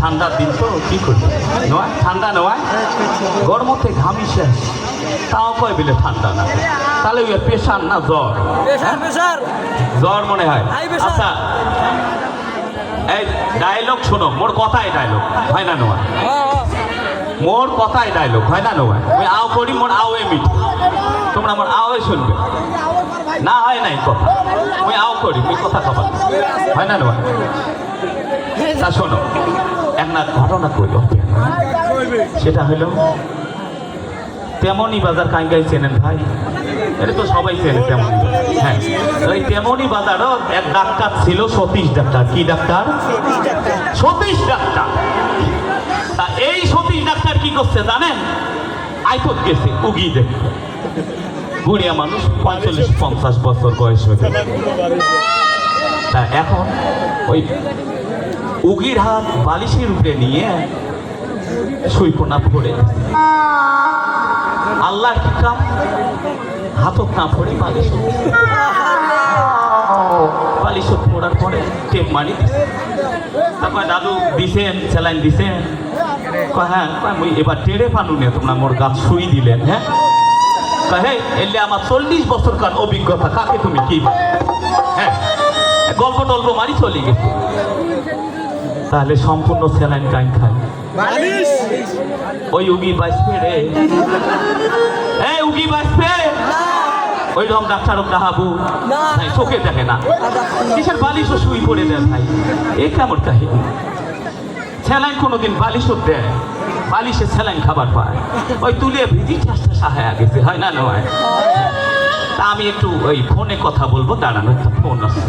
ঠান্ডার দিন তো কি করি নয় ঠান্ডা নয় গরম থেকে ঘামি শেষ তাও কয় বলে ঠান্ডা না তাহলে ওই প্রেশার না জ্বর জ্বর মনে হয় আচ্ছা এই ডায়লগ শোনো মোর কথাই ডায়লগ হয় না নয় মোর কথাই ডায়লগ হয় না নয় ওই আও করি মোর আও মিট তোমরা আমার আওয়াজ শুনবে না হয় নাই কথা ওই আও করি ওই কথা খাবার হয় না নয় তা শোনো একটা ঘটনা করি সেটা হলো তেমনি বাজার কাঙ্গাই চেনেন ভাই এটা তো সবাই চেনে তেমনি হ্যাঁ ওই তেমনি বাজারও এক ডাক্তার ছিল সতীশ ডাক্তার কি ডাক্তার সতীশ ডাক্তার তা এই সতীশ ডাক্তার কি করছে জানেন আইকত গেছে উগি দেখতে বুড়িয়া মানুষ 45-50 বছর বয়স হয়েছে তা এখন ওই উগির হাত বালিশের উপরে নিয়ে সুইপনা পড়ে আল্লাহর কি কাম হাতক না পড়ে বালিশ পড়ার পরে টেপ মারি তারপর দাদু দিছেন স্যালাইন দিছেন হ্যাঁ মুই এবার টেড়ে পানু নে তোমরা মোর গাছ শুই দিলেন হ্যাঁ হ্যাঁ এলে আমার 40 বছরকার অভিজ্ঞতা কাকে তুমি কি হ্যাঁ গল্প টল্প মারি চলে গেছে তাহলে সম্পূর্ণ স্যালাইন টাইম খায় ওই উগি বাঁচবে রে এই উগি বাঁচবে ওই রকম ডাক্তার কাহাবু ভাই চোখে দেখে না কিসের বালিশও শুই পড়ে দেয় ভাই এ কেমন কাহিনী স্যালাইন কোনোদিন বালিশও দেয় বালিশে স্যালাইন খাবার পায় ওই তুলে ভিজি চেষ্টা সাহায্য গেছে হয় না নয় তা আমি একটু ওই ফোনে কথা বলবো দাঁড়ানো একটা ফোন আছে